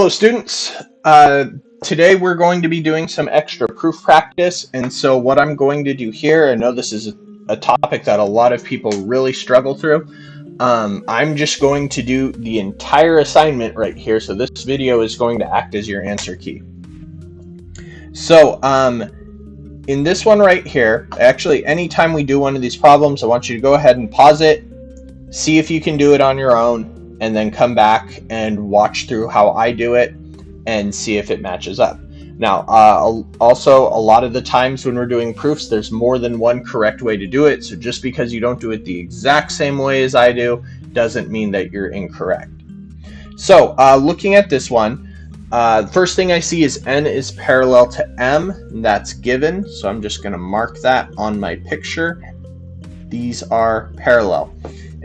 Hello students, today we're going to be doing some extra proof practice, and so what I'm going to do here, I know this is a topic that a lot of people really struggle through. I'm just going to do the entire assignment right here, so this video is going to act as your answer key. So in this one right here, actually anytime we do one of these problems, I want you to go ahead and pause it, see if you can do it on your own, and then come back and watch through how I do it and see if it matches up. Now, also, a lot of the times when we're doing proofs, there's more than one correct way to do it. So just because you don't do it the exact same way as I do, doesn't mean that you're incorrect. So looking at this one, first thing I see is n is parallel to m, and that's given. So I'm just going to mark that on my picture. These are parallel.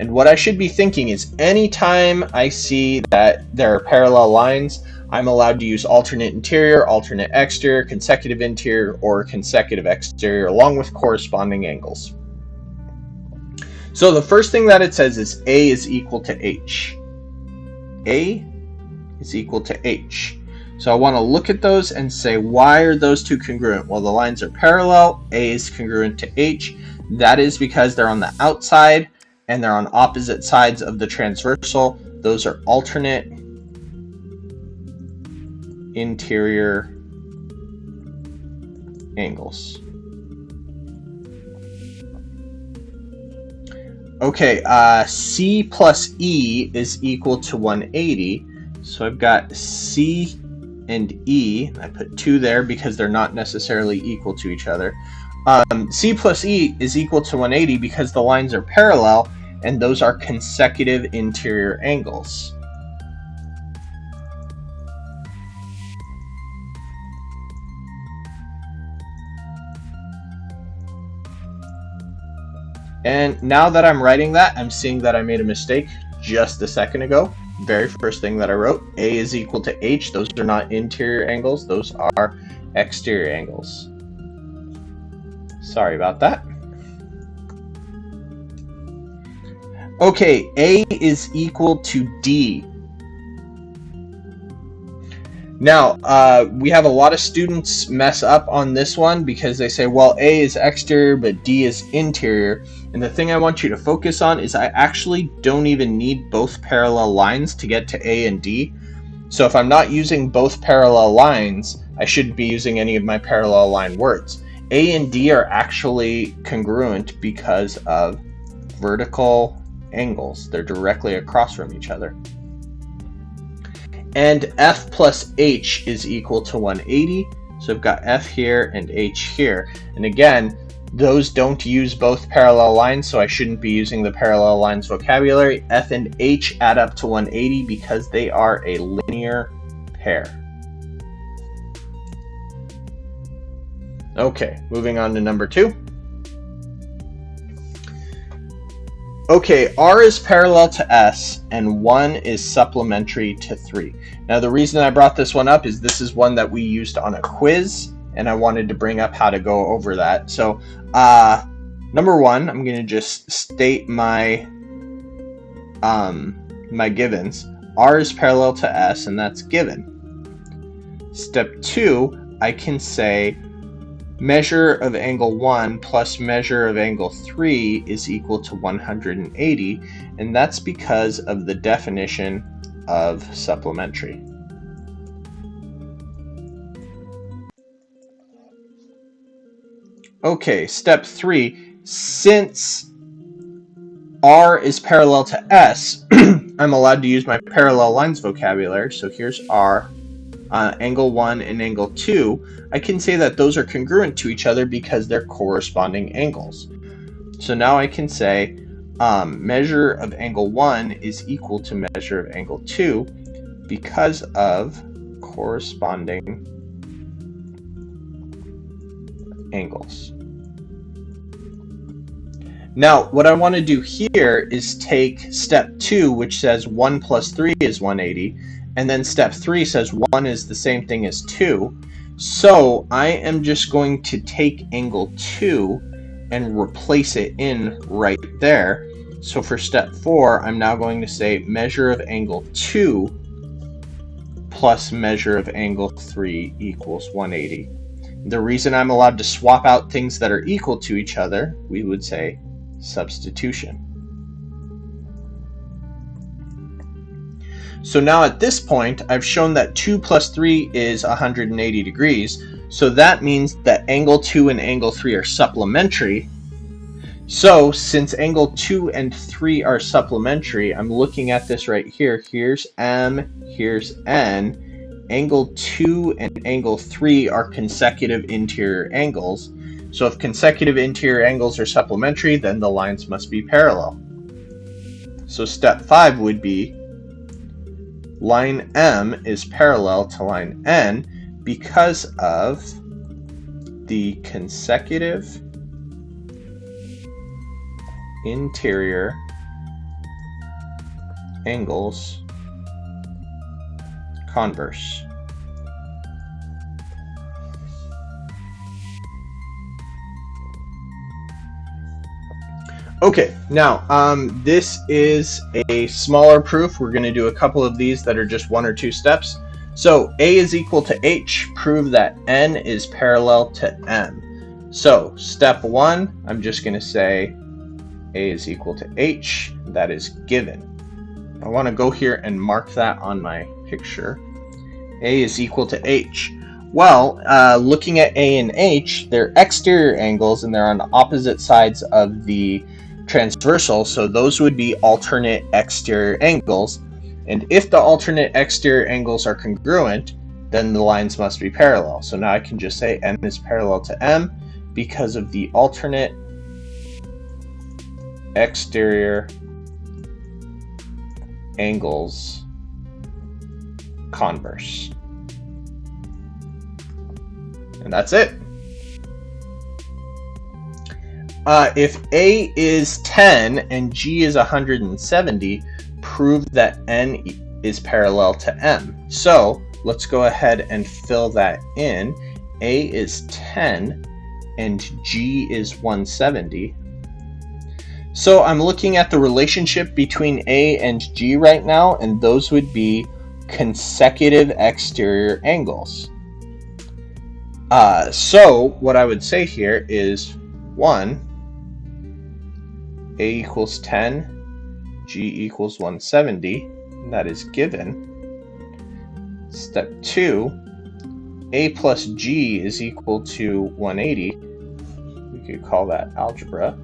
And what I should be thinking is anytime I see that there are parallel lines, I'm allowed to use alternate interior, alternate exterior, consecutive interior, or consecutive exterior, along with corresponding angles. So the first thing that it says is A is equal to H. A is equal to H. So I want to look at those and say, why are those two congruent? Well, the lines are parallel. A is congruent to H. That is because they're on the outside and they're on opposite sides of the transversal. Those are alternate interior angles. Okay, C plus E is equal to 180. So I've got C and E. I put 2 there because they're not necessarily equal to each other. C plus E is equal to 180 because the lines are parallel, and those are consecutive interior angles. And now that I'm writing that, I'm seeing that I made a mistake just a second ago. Very first thing that I wrote, A is equal to H. Those are not interior angles, those are exterior angles. Sorry about that. Okay, A is equal to D. Now, we have a lot of students mess up on this one because they say, well, A is exterior, but D is interior. And the thing I want you to focus on is I actually don't even need both parallel lines to get to A and D. So if I'm not using both parallel lines, I shouldn't be using any of my parallel line words. A and D are actually congruent because of vertical angles. They're directly across from each other. And F plus H is equal to 180. So I've got F here and H here. And again, those don't use both parallel lines, so I shouldn't be using the parallel lines vocabulary. F and H add up to 180 because they are a linear pair. Okay, moving on to number 2. Okay, R is parallel to S, and 1 is supplementary to 3. Now, the reason I brought this one up is this is one that we used on a quiz, and I wanted to bring up how to go over that. So, number 1, I'm going to just state my my givens. R is parallel to S, and that's given. Step 2, I can say measure of angle 1 plus measure of angle 3 is equal to 180, and that's because of the definition of supplementary. Okay, step 3, since R is parallel to S, I'm allowed to use my parallel lines vocabulary, so here's R. Angle 1 and angle 2, I can say that those are congruent to each other because they're corresponding angles. So now I can say measure of angle 1 is equal to measure of angle 2 because of corresponding angles. Now, what I want to do here is take step 2, which says 1 plus 3 is 180, and then step 3 says 1 is the same thing as 2. So I am just going to take angle 2 and replace it in right there. So for step 4, I'm now going to say measure of angle 2 plus measure of angle 3 equals 180. The reason I'm allowed to swap out things that are equal to each other, we would say substitution. So now at this point, I've shown that 2 plus 3 is 180 degrees. So that means that angle 2 and angle 3 are supplementary. So since angle 2 and 3 are supplementary, I'm looking at this right here. Here's M, here's N. Angle 2 and angle 3 are consecutive interior angles. So if consecutive interior angles are supplementary, then the lines must be parallel. So step 5 would be line M is parallel to line N because of the consecutive interior angles converse. Okay, now this is a smaller proof. We're going to do a couple of these that are just 1 or 2 steps. So A is equal to H, prove that N is parallel to M. So step 1, I'm just going to say A is equal to H, that is given. I want to go here and mark that on my picture. A is equal to H. Well, looking at A and H, they're exterior angles and they're on opposite sides of the transversal, so those would be alternate exterior angles. And if the alternate exterior angles are congruent, then the lines must be parallel. So now I can just say N is parallel to M because of the alternate exterior angles converse. And that's it. If A is 10 and G is 170, prove that N is parallel to M. So let's go ahead and fill that in. A is 10 and G is 170. So I'm looking at the relationship between A and G right now, and those would be consecutive exterior angles. So what I would say here is 1, A equals 10, G equals 170, and that is given. Step 2, A plus G is equal to 180. We could call that algebra.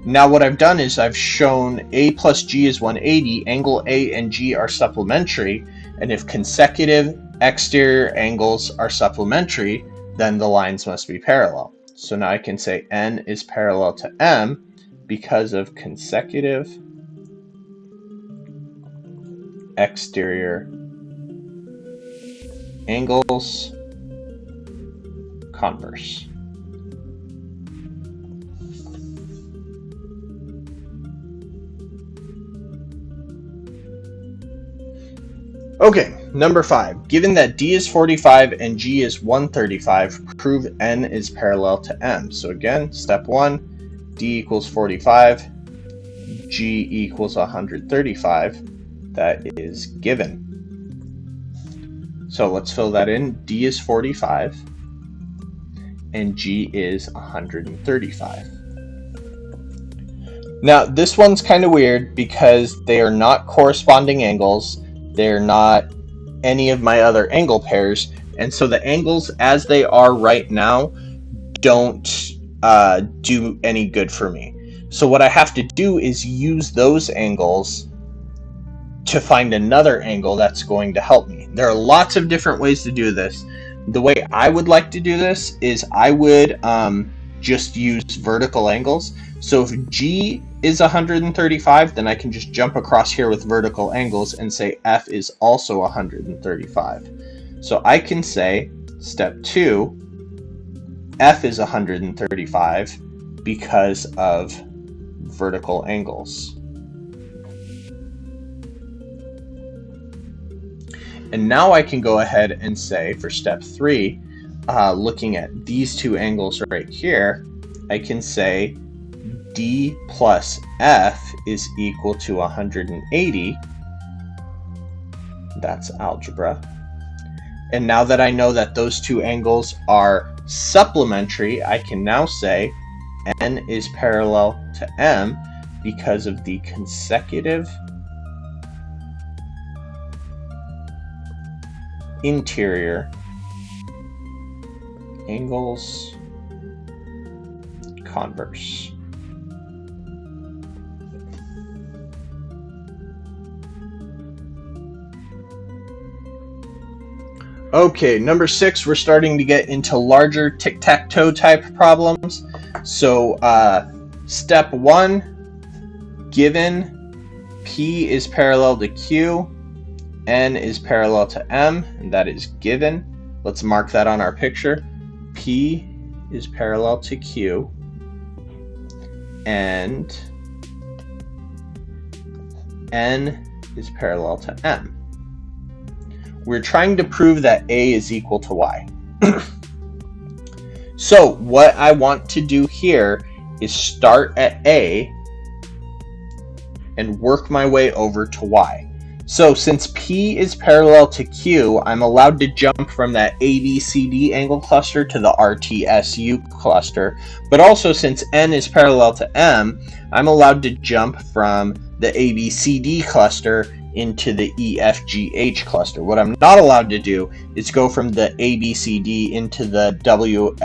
Now what I've done is I've shown A plus G is 180, angle A and G are supplementary, and if consecutive exterior angles are supplementary, then the lines must be parallel. So now I can say N is parallel to M because of consecutive exterior angles converse. Okay, number 5. Given that D is 45 and G is 135, prove N is parallel to M. So again, step 1, D equals 45, G equals 135. That is given. So let's fill that in. D is 45 and G is 135. Now this one's kind of weird because they are not corresponding angles. They're not any of my other angle pairs, and so the angles as they are right now don't do any good for me. So what I have to do is use those angles to find another angle that's going to help me. There are lots of different ways to do this. The way I would like to do this is I would just use vertical angles. So if G is 135, then I can just jump across here with vertical angles and say F is also 135. So I can say, step 2, F is 135 because of vertical angles. And now I can go ahead and say, for step 3, looking at these two angles right here, I can say D plus F is equal to 180 That's algebra. And now that I know that those two angles are supplementary, I can now say n is parallel to m because of the consecutive interior angles converse. Okay, number 6, we're starting to get into larger tic-tac-toe type problems. So step 1, given P is parallel to Q, N is parallel to M, and that is given. Let's mark that on our picture. P is parallel to Q, and N is parallel to M. We're trying to prove that A is equal to Y. So what I want to do here is start at A and work my way over to Y. So since P is parallel to Q, I'm allowed to jump from that ABCD angle cluster to the RTSU cluster. But also since N is parallel to M, I'm allowed to jump from the ABCD cluster into the EFGH cluster. What I'm not allowed to do is go from the ABCD into the WXYV.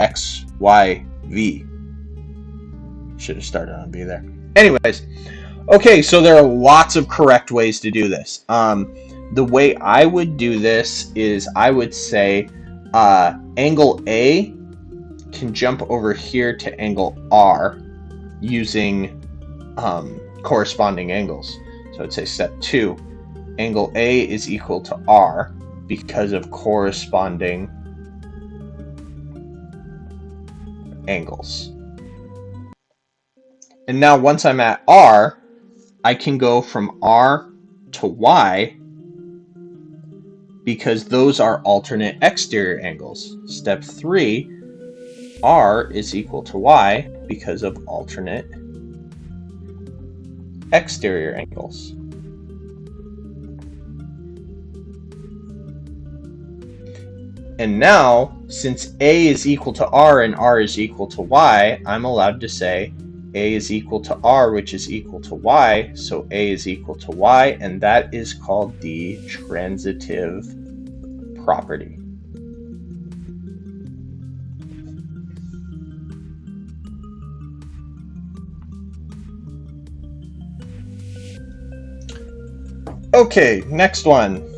Should have started on B there. Anyways, okay, so there are lots of correct ways to do this. The way I would do this is I would say angle A can jump over here to angle R using corresponding angles. So I'd say step 2. Angle A is equal to R because of corresponding angles. And now once I'm at R, I can go from R to Y because those are alternate exterior angles. Step 3, R is equal to Y because of alternate exterior angles. And now, since A is equal to R and R is equal to Y, I'm allowed to say A is equal to R, which is equal to Y, so A is equal to Y, and that is called the transitive property. Okay, next one.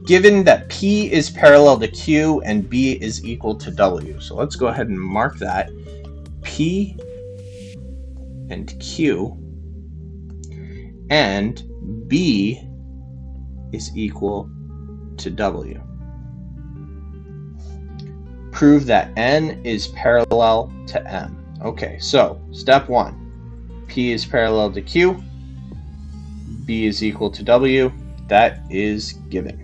Given that P is parallel to Q and B is equal to W. So let's go ahead and mark that. P and Q and B is equal to W. Prove that N is parallel to M. Okay, so step 1. P is parallel to Q. B is equal to W. That is given.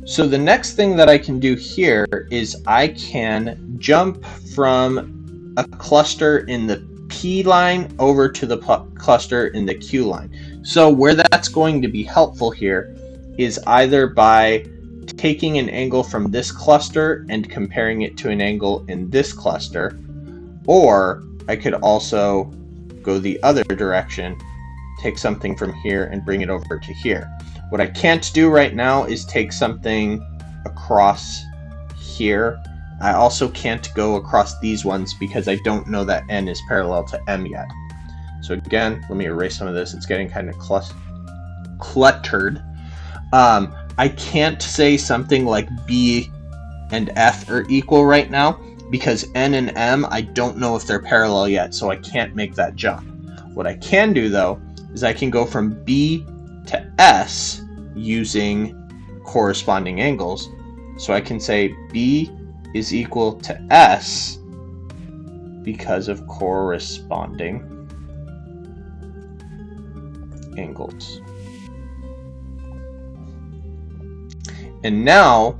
So the next thing that I can do here is I can jump from a cluster in the P line over to the cluster in the Q line. So where that's going to be helpful here is either by taking an angle from this cluster and comparing it to an angle in this cluster, or I could also go the other direction, take something from here and bring it over to here. What I can't do right now is take something across here. I also can't go across these ones because I don't know that N is parallel to M yet. So again, let me erase some of this. It's getting kind of cluttered. I can't say something like B and F are equal right now because N and M, I don't know if they're parallel yet, so I can't make that jump. What I can do though is I can go from B to S using corresponding angles. So I can say B is equal to S because of corresponding angles. And now,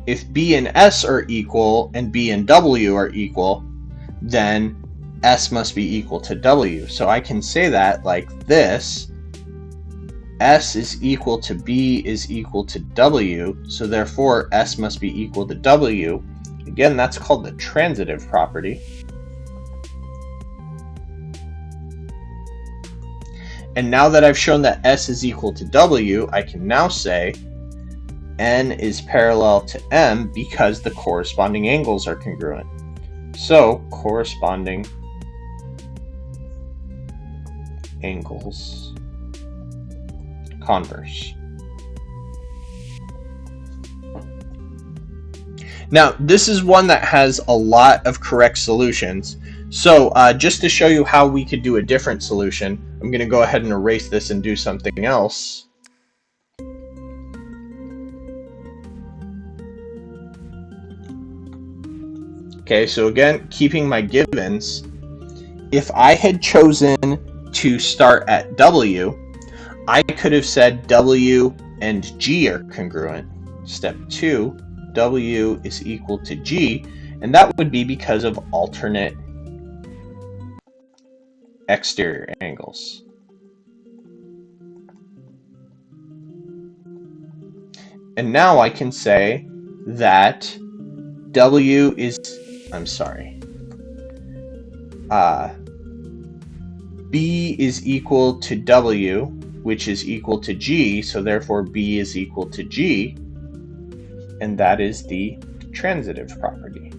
if B and S are equal and B and W are equal, then S must be equal to W. So I can say that like this. S is equal to B is equal to W, so therefore S must be equal to W. Again, that's called the transitive property. And now that I've shown that S is equal to W, I can now say N is parallel to M because the corresponding angles are congruent. So, corresponding angles converse. Now, this is one that has a lot of correct solutions. So, just to show you how we could do a different solution, I'm going to go ahead and erase this and do something else. Okay, so again, keeping my givens, if I had chosen to start at W, I could have said W and G are congruent. Step 2, W is equal to G, and that would be because of alternate exterior angles. And now I can say that W is, B is equal to W, which is equal to G, so therefore B is equal to G, and that is the transitive property.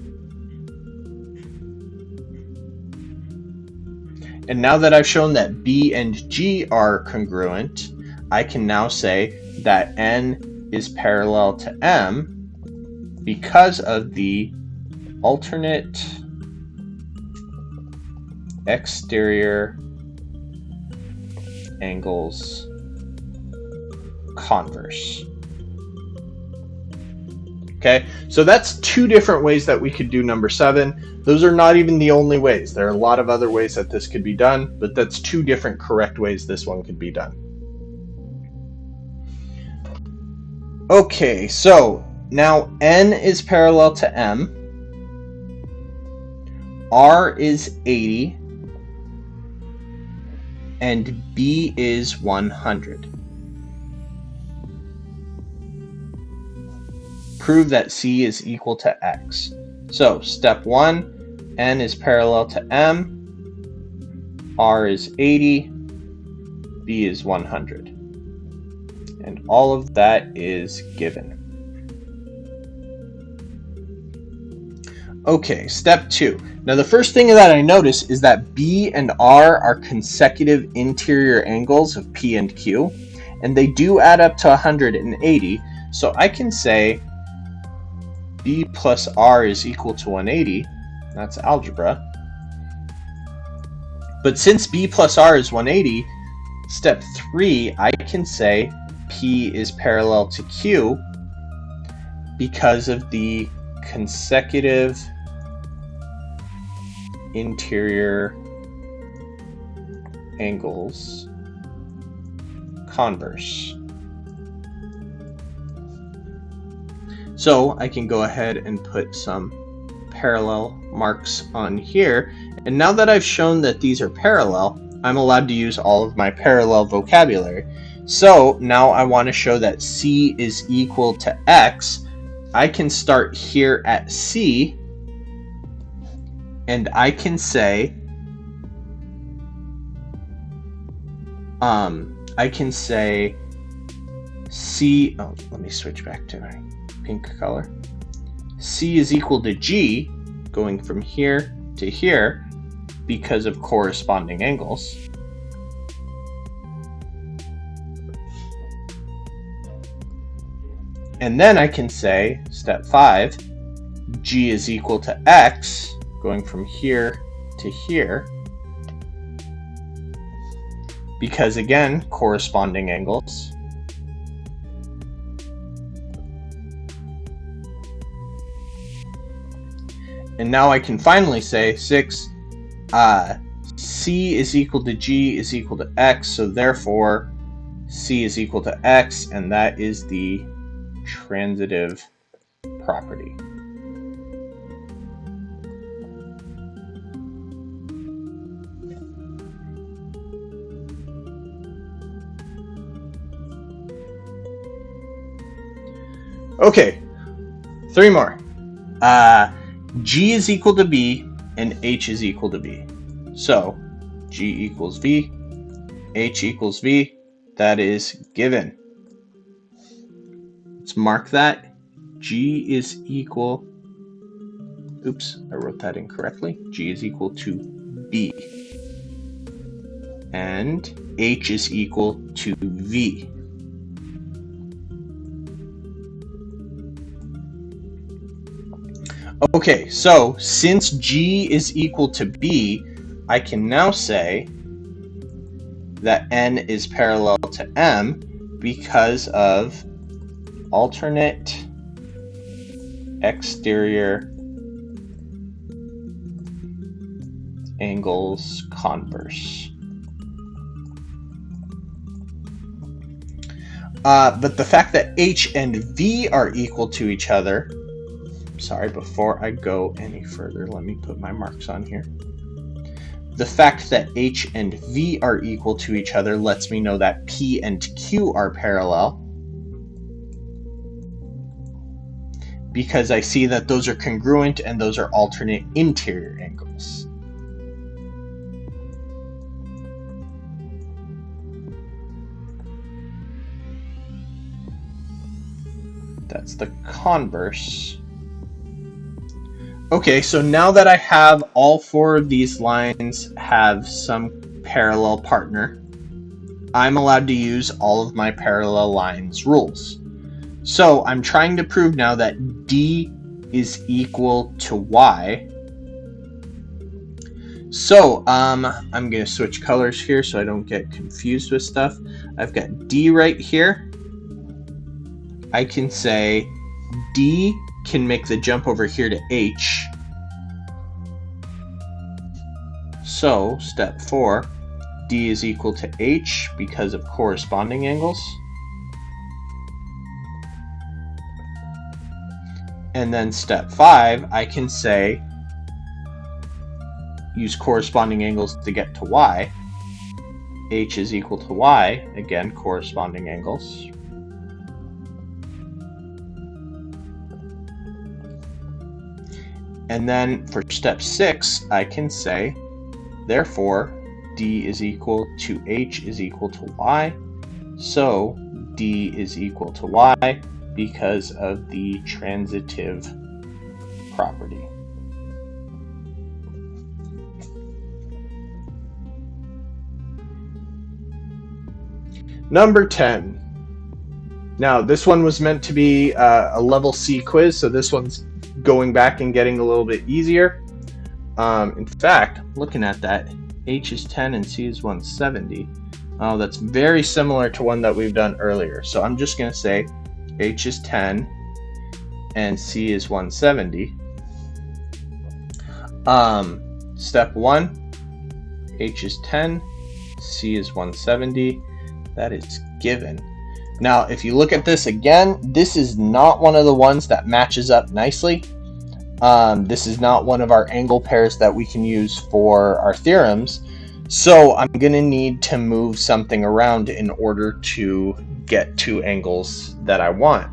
And now that I've shown that B and G are congruent, I can now say that N is parallel to M because of the alternate exterior angles converse. Okay, so that's two different ways that we could do number 7. Those are not even the only ways. There are a lot of other ways that this could be done, but that's two different correct ways this one could be done. Okay, so now N is parallel to M, R is 80, and B is 100. Prove that C is equal to X. So, step 1, N is parallel to M, R is 80, B is 100. And all of that is given. Okay, step 2. Now the first thing that I notice is that B and R are consecutive interior angles of P and Q, and they do add up to 180, so I can say B plus R is equal to 180. That's algebra. But since B plus R is 180, step 3, I can say P is parallel to Q because of the consecutive interior angles converse. So I can go ahead and put some parallel marks on here. And now that I've shown that these are parallel, I'm allowed to use all of my parallel vocabulary. So now I want to show that C is equal to X. I can start here at C, and I can say, C, let me switch back to my pink color. C is equal to G, going from here to here, because of corresponding angles. And then I can say, step 5, G is equal to X, going from here to here, because again, corresponding angles. And now I can finally say 6, C is equal to G is equal to X, so therefore C is equal to X, and that is the transitive property. Okay, 3 more. G is equal to B and H is equal to B. So G equals V, H equals V, that is given. Let's mark that. G is equal, oops, I wrote that incorrectly. G is equal to B. And H is equal to V. Okay, so since G is equal to B, I can now say that N is parallel to M because of alternate exterior angles converse. But the fact that H and V are equal to each other, sorry, before I go any further, let me put my marks on here. The fact that H and V are equal to each other lets me know that P and Q are parallel, because I see that those are congruent and those are alternate interior angles. That's the converse. Okay, so now that I have all 4 of these lines have some parallel partner, I'm allowed to use all of my parallel lines rules. So I'm trying to prove now that D is equal to Y. So I'm going to switch colors here so I don't get confused with stuff. I've got D right here. I can say D can make the jump over here to H. So step 4, D is equal to H because of corresponding angles. And then step 5, I can say use corresponding angles to get to Y. H is equal to Y, again corresponding angles. And then for step 6, I can say, therefore, D is equal to H is equal to Y. So D is equal to Y because of the transitive property. Number 10. Now, this one was meant to be a level C quiz, so this one's going back and getting a little bit easier. In fact, looking at that, H is 10 and C is 170. Oh, that's very similar to one that we've done earlier. So I'm just going to say H is 10 and C is 170. Step 1, H is 10, C is 170. That is given. Now, if you look at this again, this is not one of the ones that matches up nicely. This is not one of our angle pairs that we can use for our theorems. So I'm going to need to move something around in order to get 2 angles that I want.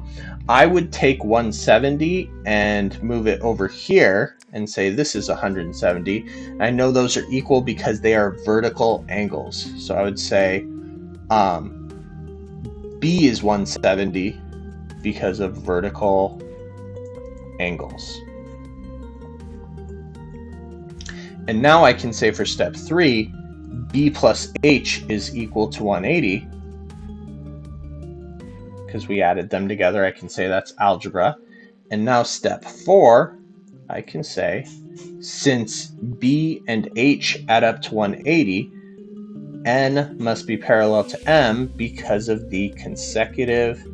I would take 170 and move it over here and say this is 170. I know those are equal because they are vertical angles. So I would say B is 170 because of vertical angles. And now I can say for step 3, B plus H is equal to 180. Because we added them together, I can say that's algebra. And now step 4, I can say, since B and H add up to 180, N must be parallel to M because of the consecutive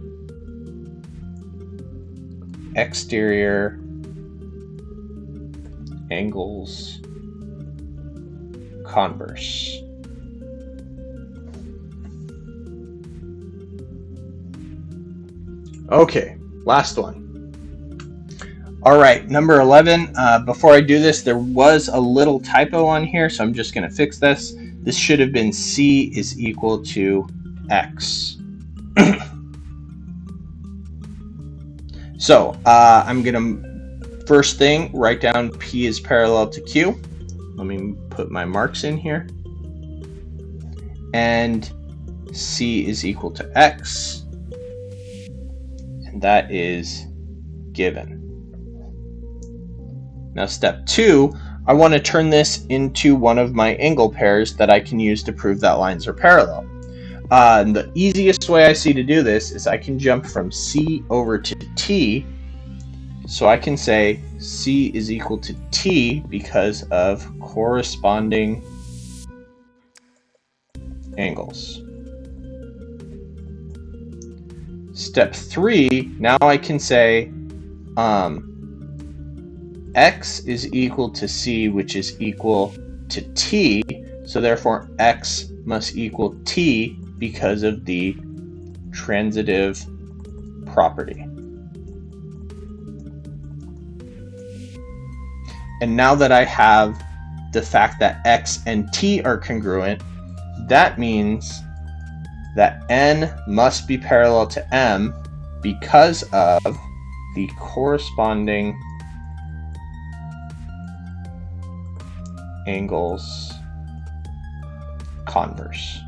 exterior angles converse. Okay, last one. All right, number 11. Before I do this, there was a little typo on here, so I'm just going to fix this. This should have been C is equal to X. So I'm going to, first thing, write down P is parallel to Q. Let me put my marks in here. And C is equal to X. And that is given. Now step 2, I want to turn this into one of my angle pairs that I can use to prove that lines are parallel. And the easiest way I see to do this is I can jump from C over to T. So I can say C is equal to T because of corresponding angles. Step 3, now I can say X is equal to C, which is equal to T. So therefore X must equal T because of the transitive property. And now that I have the fact that X and T are congruent, that means that N must be parallel to M because of the corresponding angles converse.